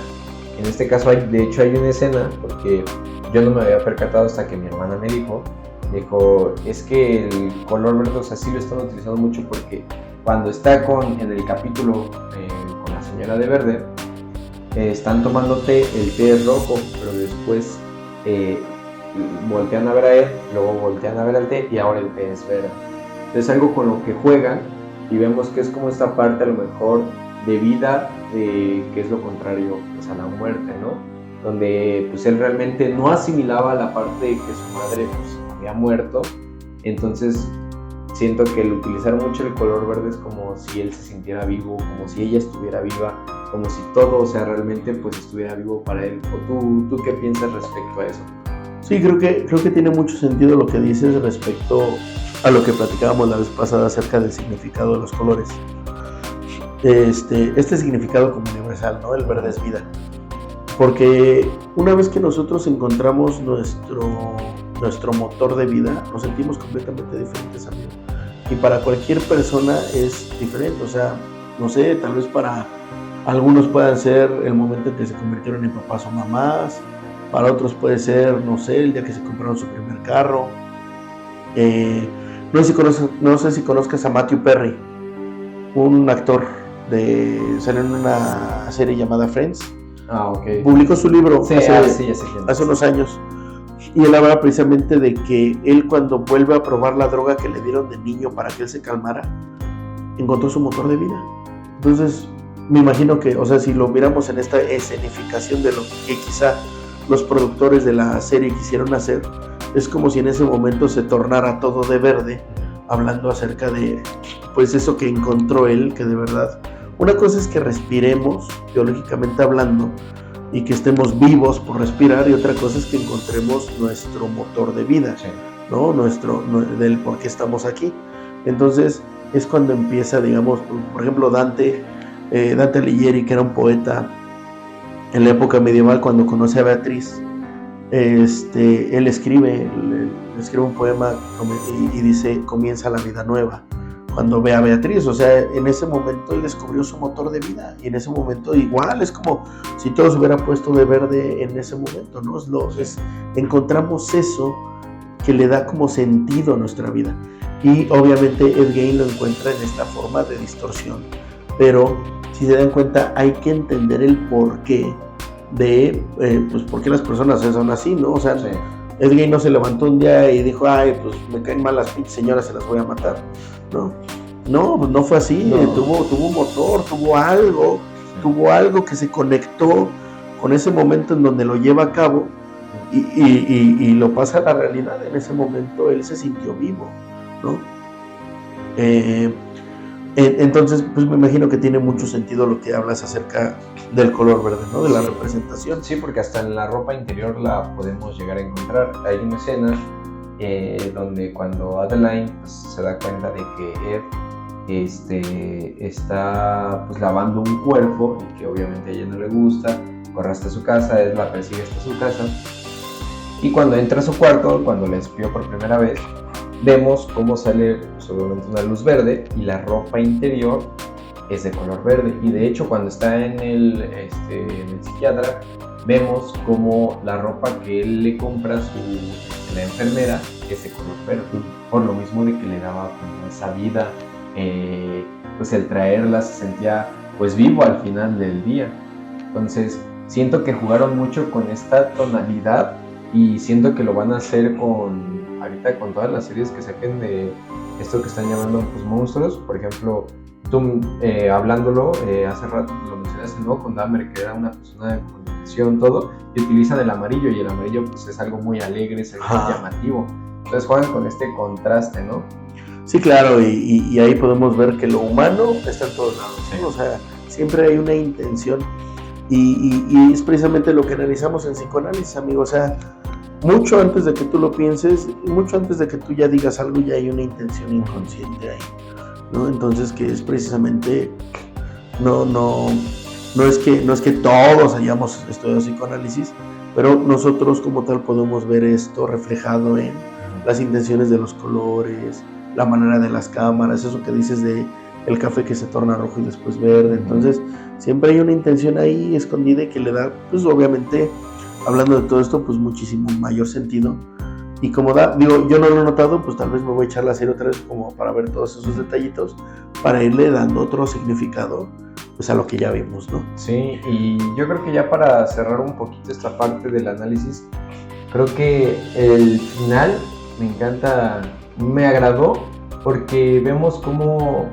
En este caso, de hecho, hay una escena, porque yo no me había percatado hasta que mi hermana me dijo, es que el color verde, o sea, sí lo están utilizando mucho porque cuando está en el capítulo con la señora de verde, están tomando té, el té es rojo, pero después voltean a ver a él, luego voltean a ver al té y ahora el té es verde. Entonces algo con lo que juegan y vemos que es como esta parte a lo mejor de vida, que es lo contrario pues, a la muerte, ¿no? Donde pues él realmente no asimilaba la parte de que su madre pues había muerto, entonces siento que el utilizar mucho el color verde es como si él se sintiera vivo, como si ella estuviera viva, como si todo, o sea, realmente pues estuviera vivo para él. ¿O tú qué piensas respecto a eso? Sí, creo que tiene mucho sentido lo que dices respecto a lo que platicábamos la vez pasada acerca del significado de los colores. Este significado como universal, ¿no? El verde es vida. Porque una vez que nosotros encontramos nuestro motor de vida, nos sentimos completamente diferentes, amigo. Y para cualquier persona es diferente. O sea, no sé, tal vez para algunos puedan ser el momento en que se convirtieron en papás o mamás, para otros puede ser, no sé, el día que se compraron su primer carro. No sé si conozcas a Matthew Perry, un actor salió en una serie llamada Friends. Ok. Publicó su libro hace unos años. Y él habla precisamente de que él, cuando vuelve a probar la droga que le dieron de niño para que él se calmara, encontró su motor de vida. Entonces, me imagino que, o sea, si lo miramos en esta escenificación de lo que quizá los productores de la serie quisieron hacer, es como si en ese momento se tornara todo de verde, hablando acerca de, pues, eso que encontró él, que de verdad, una cosa es que respiremos, biológicamente hablando, y que estemos vivos por respirar, y otra cosa es que encontremos nuestro motor de vida, sí, ¿no? Del por qué estamos aquí. Entonces, es cuando empieza, digamos, por ejemplo, Dante Alighieri, que era un poeta en la época medieval, cuando conoce a Beatriz, él escribe un poema y dice: comienza la vida nueva, cuando ve a Beatriz. O sea, en ese momento él descubrió su motor de vida, y en ese momento igual es como si todo se hubiera puesto de verde en ese momento, ¿no? Encontramos eso que le da como sentido a nuestra vida, y obviamente Ed Gein lo encuentra en esta forma de distorsión, pero si se dan cuenta hay que entender el porqué de, pues, por qué las personas son así, ¿no? O sea, sí. Ed Gein no se levantó un día y dijo: ay, pues me caen mal las pinches señoras, se las voy a matar, ¿no? No, pues no fue así. No. Tuvo un motor, tuvo algo que se conectó con ese momento en donde lo lleva a cabo, y lo pasa a la realidad. En ese momento él se sintió vivo, ¿no? Entonces, pues me imagino que tiene mucho sentido lo que hablas acerca del color verde, ¿no? De la representación. Sí, porque hasta en la ropa interior la podemos llegar a encontrar. Hay una escena donde cuando Adeline, pues, se da cuenta de que Ed está, pues, lavando un cuerpo, y que obviamente a ella no le gusta, corre hasta su casa, Ed la persigue hasta su casa, y cuando entra a su cuarto, cuando la espió por primera vez, vemos cómo sale, pues, obviamente una luz verde, y la ropa interior es de color verde. Y de hecho, cuando está en el psiquiatra, vemos cómo la ropa que él le compra a la enfermera es de color verde, por lo mismo de que le daba como esa vida, pues el traerla se sentía, pues, vivo al final del día. Entonces siento que jugaron mucho con esta tonalidad, y siento que lo van a hacer ahorita con todas las series que saquen de esto que están llamando, pues, monstruos. Por ejemplo, tú hablándolo hace rato, lo mencionaste, ¿no? Con Dahmer, que era una persona con depresión, todo, y utilizan el amarillo, y el amarillo, pues, es algo muy alegre, es algo muy llamativo. Entonces juegan con este contraste, ¿no? Sí, claro, y ahí podemos ver que lo humano está en todos lados, ¿no? Sí. O sea, siempre hay una intención, y es precisamente lo que analizamos en psicoanálisis, amigo. O sea, mucho antes de que tú lo pienses, mucho antes de que tú ya digas algo, ya hay una intención inconsciente ahí, ¿no? Entonces, que es precisamente, no es que todos hayamos estudiado psicoanálisis, pero nosotros como tal podemos ver esto reflejado en las intenciones de los colores, la manera de las cámaras, eso que dices de el café que se torna rojo y después verde. Entonces siempre hay una intención ahí escondida, y que le da, pues, obviamente, hablando de todo esto, pues muchísimo mayor sentido. Y como yo no lo he notado, pues tal vez me voy a echar la serie otra vez como para ver todos esos detallitos, para irle dando otro significado, pues, a lo que ya vimos, ¿no? Sí, y yo creo que ya para cerrar un poquito esta parte del análisis, creo que el final me encanta, me agradó, porque vemos cómo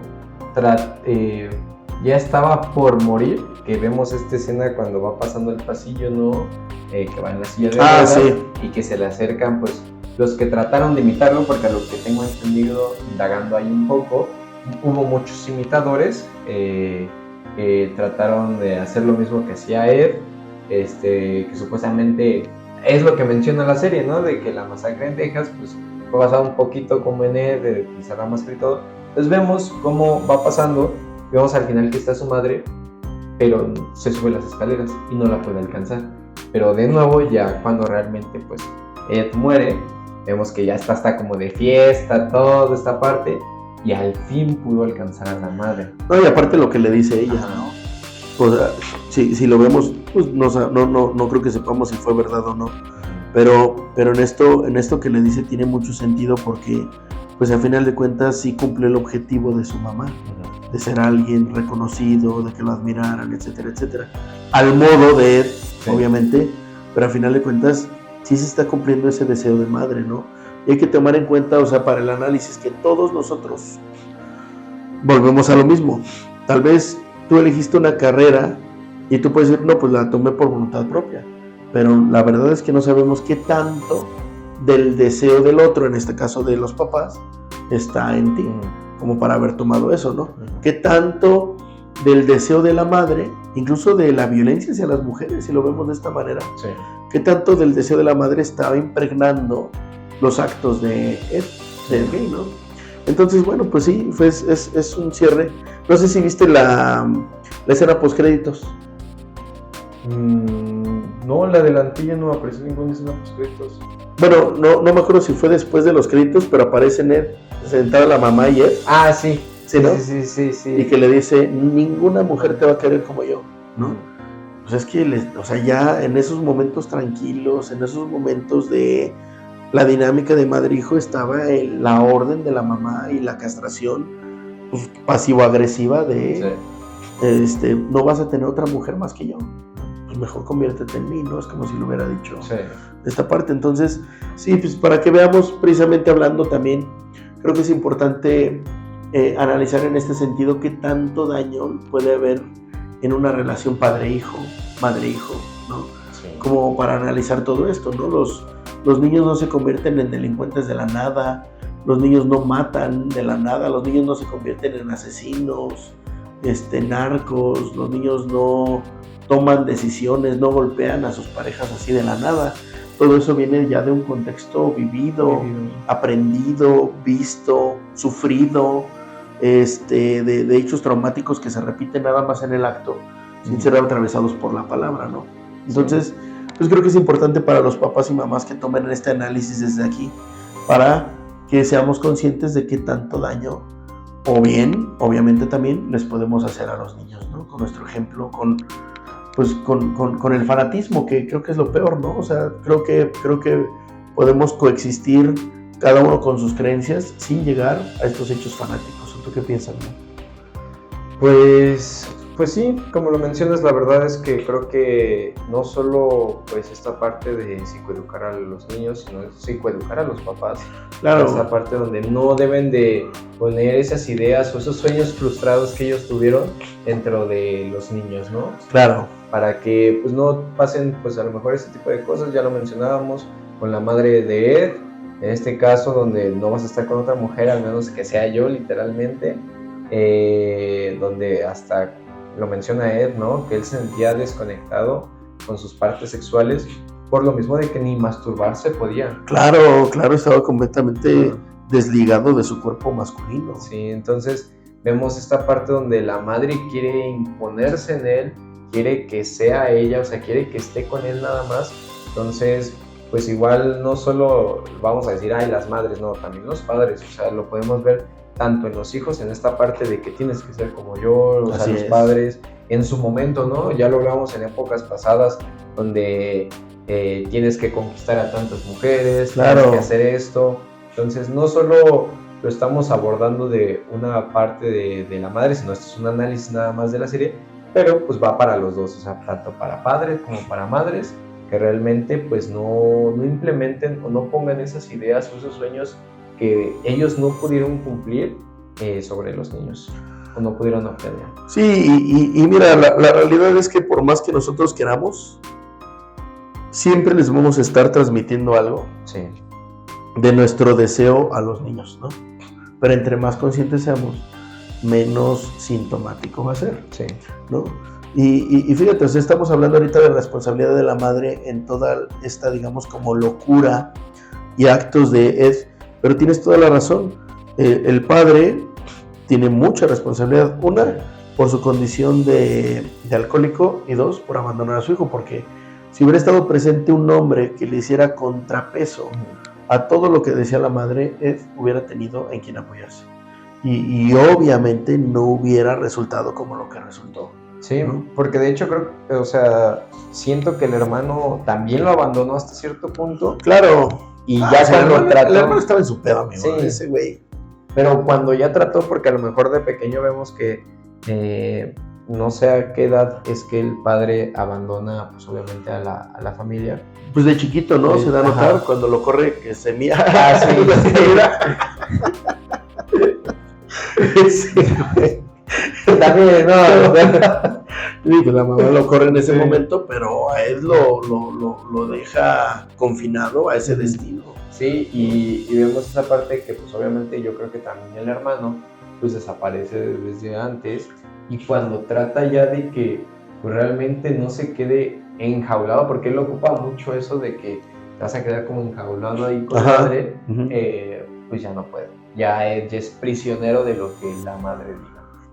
ya estaba por morir, que vemos esta escena cuando va pasando el pasillo, ¿no? Que va en la silla de ruedas, sí. Y que se le acercan, pues, los que trataron de imitarlo, porque a lo que tengo entendido, indagando ahí un poco, hubo muchos imitadores que trataron de hacer lo mismo que hacía Ed, que supuestamente es lo que menciona la serie, ¿no? De que la masacre en Texas, pues, fue basada un poquito como en Ed, de utilizar la máscara y todo. Entonces vemos cómo va pasando, vemos al final que está su madre, pero se sube las escaleras y no la puede alcanzar. Pero de nuevo, ya cuando realmente, pues, Ed muere, vemos que ya está como de fiesta, toda esta parte, y al fin pudo alcanzar a la madre. No, y aparte lo que le dice ella, ¿no? pues si lo vemos, pues no creo que sepamos si fue verdad o no, pero en esto que le dice tiene mucho sentido, porque pues al final de cuentas sí cumplió el objetivo de su mamá, de ser alguien reconocido, de que lo admiraran, etcétera, etcétera, al modo de Ed, sí, obviamente, pero al final de cuentas sí se está cumpliendo ese deseo de madre, ¿no? Y hay que tomar en cuenta, o sea, para el análisis, que todos nosotros volvemos a lo mismo. Tal vez tú elegiste una carrera y tú puedes decir, no, pues la tomé por voluntad propia, pero la verdad es que no sabemos qué tanto del deseo del otro, en este caso de los papás, está en ti, como para haber tomado eso, ¿no? Qué tanto del deseo de la madre, incluso de la violencia hacia las mujeres, si lo vemos de esta manera, sí, qué tanto del deseo de la madre estaba impregnando los actos de Ed gay, ¿no? Entonces, bueno, pues sí, es un cierre. No sé si viste la escena postcréditos. No, la delantilla no apareció ninguna escena postcréditos. Bueno, no me acuerdo si fue después de los créditos, pero aparece Ed sentada la mamá y Ed. Ah, sí. ¿Sí, no? Sí. Y que le dice, ninguna mujer te va a querer como yo, ¿no? Pues es que, o sea, ya en esos momentos tranquilos, en esos momentos de la dinámica de madre-hijo, estaba la orden de la mamá y la castración, pues, pasivo-agresiva de, sí, no vas a tener otra mujer más que yo, pues mejor conviértete en mí, ¿no? Es como si lo hubiera dicho, sí, esta parte. Entonces, sí, pues para que veamos, precisamente hablando también, creo que es importante analizar en este sentido qué tanto daño puede haber en una relación padre-hijo, madre-hijo, ¿no? Sí. Como para analizar todo esto, ¿no? Los niños no se convierten en delincuentes de la nada, los niños no matan de la nada, los niños no se convierten en asesinos, narcos, los niños no toman decisiones, no golpean a sus parejas así de la nada. Todo eso viene ya de un contexto vivido, aprendido, visto, sufrido, de hechos traumáticos que se repiten nada más en el acto, sin ser atravesados por la palabra, ¿no? Entonces, pues creo que es importante para los papás y mamás que tomen este análisis desde aquí, para que seamos conscientes de qué tanto daño, o bien, obviamente también, les podemos hacer a los niños, ¿no? Con nuestro ejemplo, con el fanatismo, que creo que es lo peor, ¿no? O sea, creo que podemos coexistir cada uno con sus creencias sin llegar a estos hechos fanáticos. ¿Tú qué piensas, no? Pues sí, como lo mencionas, la verdad es que creo que no solo pues esta parte de psicoeducar a los niños, sino psicoeducar a los papás. Claro. Esta parte donde no deben de poner esas ideas o esos sueños frustrados que ellos tuvieron dentro de los niños, ¿no? Claro. Para que pues no pasen pues a lo mejor este tipo de cosas, ya lo mencionábamos con la madre de Ed, en este caso donde no vas a estar con otra mujer, al menos que sea yo literalmente, donde hasta lo menciona Ed, ¿no? Que él se sentía desconectado con sus partes sexuales por lo mismo de que ni masturbarse podía. Claro, estaba completamente desligado de su cuerpo masculino. Sí, entonces vemos esta parte donde la madre quiere imponerse en él, quiere que sea ella, o sea, quiere que esté con él nada más. Entonces, pues igual no solo vamos a decir, ay, las madres, no, también los padres, o sea, lo podemos ver tanto en los hijos, en esta parte de que tienes que ser como yo, o sea, los padres, en su momento, ¿no? Ya lo hablábamos en épocas pasadas, donde tienes que conquistar a tantas mujeres, claro, tienes que hacer esto. Entonces, no solo lo estamos abordando de una parte de la madre, sino esto es un análisis nada más de la serie, pero pues va para los dos, o sea, tanto para padres como para madres, que realmente pues no implementen o no pongan esas ideas o esos sueños que ellos no pudieron cumplir sobre los niños o no pudieron obtener. Sí, y mira, la realidad es que por más que nosotros queramos, siempre les vamos a estar transmitiendo algo, sí, de nuestro deseo a los niños, ¿no? Pero entre más conscientes seamos, menos sintomático va a ser, sí, ¿no? Y fíjate, o sea, estamos hablando ahorita de la responsabilidad de la madre en toda esta, digamos, como locura y actos de Ed, pero tienes toda la razón. El padre tiene mucha responsabilidad, una, por su condición de alcohólico, y dos, por abandonar a su hijo, porque si hubiera estado presente un hombre que le hiciera contrapeso a todo lo que decía la madre, Ed hubiera tenido en quien apoyarse. Y obviamente no hubiera resultado como lo que resultó. Sí, ¿no? porque de hecho creo, o sea, siento que el hermano también lo abandonó hasta cierto punto. Claro. Y ya cuando trató... El hermano estaba en su pedo, amigo, sí, ese güey. Pero cuando ya trató, porque a lo mejor de pequeño vemos que no sé a qué edad es que el padre abandona, pues obviamente a la familia. Pues de chiquito, ¿no? Se da a notar cuando lo corre que se mía. Ah, sí. Sí, güey. También, no. Sí, la mamá lo corre en ese momento, pero a él lo deja confinado a ese destino. Sí, y vemos esa parte que pues obviamente yo creo que también el hermano pues desaparece desde antes, y cuando trata ya de que pues realmente no se quede enjaulado, porque él ocupa mucho eso de que te vas a quedar como enjaulado ahí con la madre, pues ya no puede, ya es prisionero de lo que la madre diga.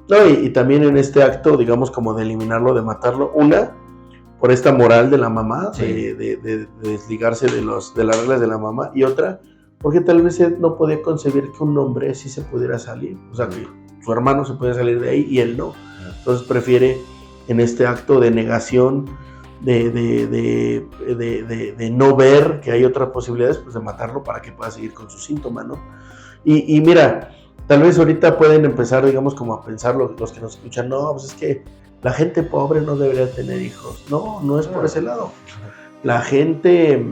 No, y también en este acto, digamos, como de eliminarlo, de matarlo, una, por esta moral de la mamá, sí, de desligarse de las reglas de la mamá, y otra, porque tal vez él no podía concebir que un hombre sí se pudiera salir, o sea, que su hermano se podía salir de ahí y él no. Entonces prefiere, en este acto de negación, de no ver que hay otras posibilidades, pues de matarlo para que pueda seguir con su síntoma, ¿no? Y mira, tal vez ahorita pueden empezar, digamos, como a pensar los que nos escuchan, no, pues es que la gente pobre no debería tener hijos. No, no es por ese lado. La gente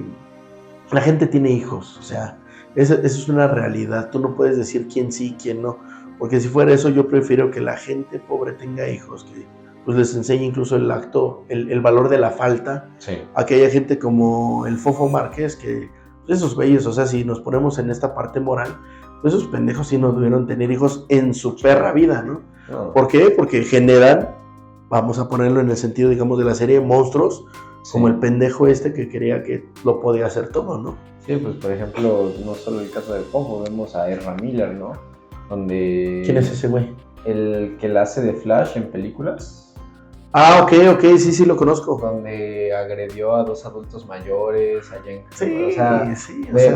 tiene hijos, o sea, eso es una realidad. Tú no puedes decir quién sí, quién no, porque si fuera eso, yo prefiero que la gente pobre tenga hijos, que pues les enseñe incluso el valor de la falta. Sí. A que haya gente como el Fofo Márquez, que esos güeyes, o sea, si nos ponemos en esta parte moral, pues esos pendejos sí no debieron tener hijos en su perra vida, ¿no? Oh. ¿Por qué? Porque generan, vamos a ponerlo en el sentido, digamos, de la serie, monstruos, sí, como el pendejo este que creía que lo podía hacer todo, ¿no? Sí, pues por ejemplo, no solo el caso del Fofo, vemos a Ezra Miller, ¿no? Donde... ¿Quién es ese güey? El que la hace de Flash en películas. Ah, ok, sí lo conozco. Donde agredió a 2 adultos mayores allá en... Sí, o sea,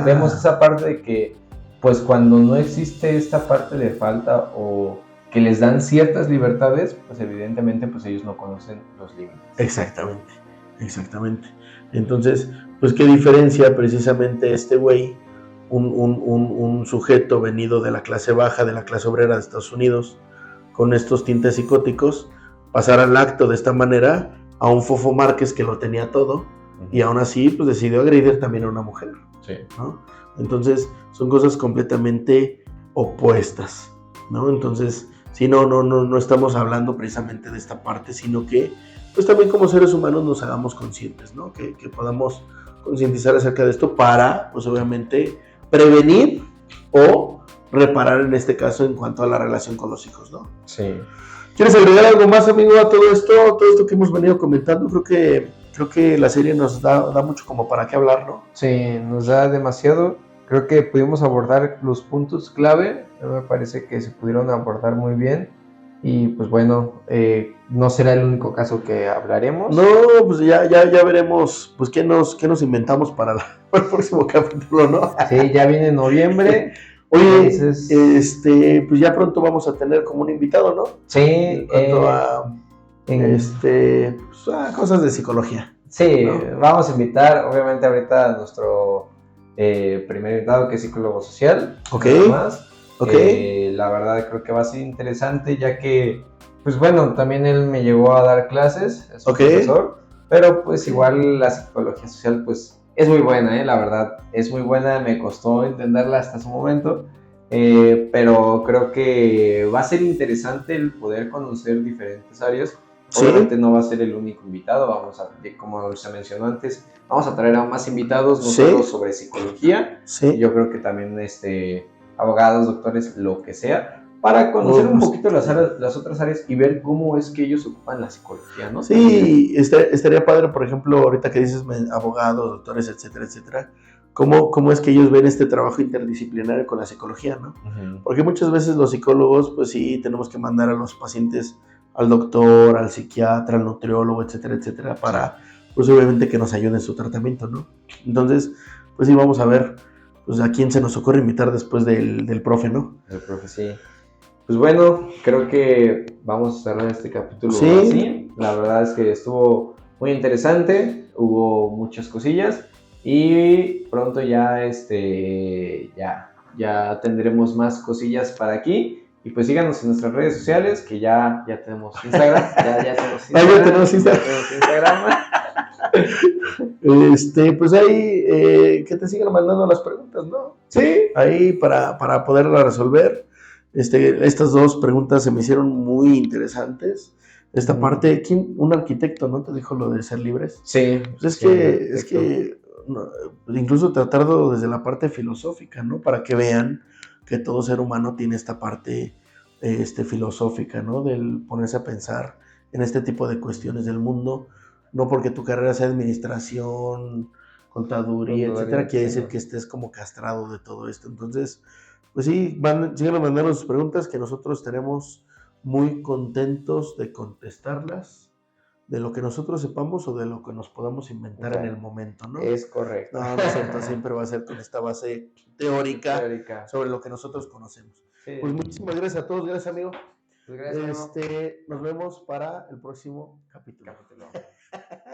vemos esa parte de que, pues cuando no existe esta parte de falta o que les dan ciertas libertades, pues evidentemente pues ellos no conocen los límites. Exactamente. Entonces, pues qué diferencia precisamente este güey, un sujeto venido de la clase baja, de la clase obrera de Estados Unidos, con estos tintes psicóticos, pasar al acto de esta manera a un Fofo Márquez que lo tenía todo, y aún así pues decidió agredir también a una mujer, sí, ¿no? Entonces son cosas completamente opuestas, ¿no? Entonces sí, no estamos hablando precisamente de esta parte, sino que pues también como seres humanos nos hagamos conscientes, ¿no? Que podamos concientizar acerca de esto para, pues obviamente, prevenir o reparar en este caso en cuanto a la relación con los hijos, ¿no? Sí. ¿Quieres agregar algo más, amigo, a todo esto que hemos venido comentando? Creo que la serie nos da mucho como para qué hablar, ¿no? Sí, nos da demasiado. Creo que pudimos abordar los puntos clave. Me parece que se pudieron abordar muy bien. Y pues bueno, no será el único caso que hablaremos. No, pues ya veremos pues qué nos inventamos para el próximo capítulo, ¿no? Sí, ya viene noviembre. Oye, pues ya pronto vamos a tener como un invitado, ¿no? Sí. En cuanto a cosas de psicología. Sí, ¿no? Vamos a invitar, obviamente ahorita a nuestro primer invitado, que es psicólogo social. Ok. La verdad creo que va a ser interesante, ya que, pues bueno, también él me llegó a dar clases, es un profesor, pero pues igual la psicología social, pues es muy buena, la verdad, es muy buena, me costó entenderla hasta su momento, pero creo que va a ser interesante el poder conocer diferentes áreas. ¿Sí? Obviamente no va a ser el único invitado, como se mencionó antes, vamos a traer a más invitados, no solo sobre psicología, yo creo que también abogados, doctores, lo que sea, para conocer un poquito las otras áreas y ver cómo es que ellos ocupan la psicología, ¿no? Sí, estaría padre, por ejemplo, ahorita que dices abogados, doctores, etcétera, cómo es que ellos ven este trabajo interdisciplinario con la psicología, ¿no? Uh-huh. Porque muchas veces los psicólogos, pues sí, tenemos que mandar a los pacientes al doctor, al psiquiatra, al nutriólogo, etcétera, para, pues obviamente que nos ayuden en su tratamiento, ¿no? Entonces, pues sí, vamos a ver pues a quién se nos ocurre invitar después del profe, ¿no? El profe, sí. Pues bueno, creo que vamos a cerrar este capítulo así. La verdad es que estuvo muy interesante, hubo muchas cosillas y pronto ya tendremos más cosillas para aquí. Y pues síganos en nuestras redes sociales, que ya tenemos Instagram. Ya tenemos Instagram. Pues ahí que te sigan mandando las preguntas, ¿no? Sí. Ahí para poderla resolver. Estas dos preguntas se me hicieron muy interesantes. Esta parte, un arquitecto, ¿no? Te dijo lo de ser libres. Sí. Pues es que no, incluso tratarlo desde la parte filosófica, ¿no? Para que vean que todo ser humano tiene esta parte filosófica, ¿no? Del ponerse a pensar en este tipo de cuestiones del mundo. No porque tu carrera sea administración, contaduría, etcétera, quiere decir que estés como castrado de todo esto. Entonces, pues sí, sigan mandando sus preguntas, que nosotros estaremos muy contentos de contestarlas, de lo que nosotros sepamos o de lo que nos podamos inventar en el momento, ¿no? Es correcto. No es cierto, siempre va a ser con esta base teórica sobre lo que nosotros conocemos. Sí. Pues muchísimas gracias a todos, gracias amigo. Pues gracias, nos vemos para el próximo capítulo.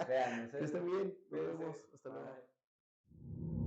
Vean, Está bien, nos vemos. Hasta luego.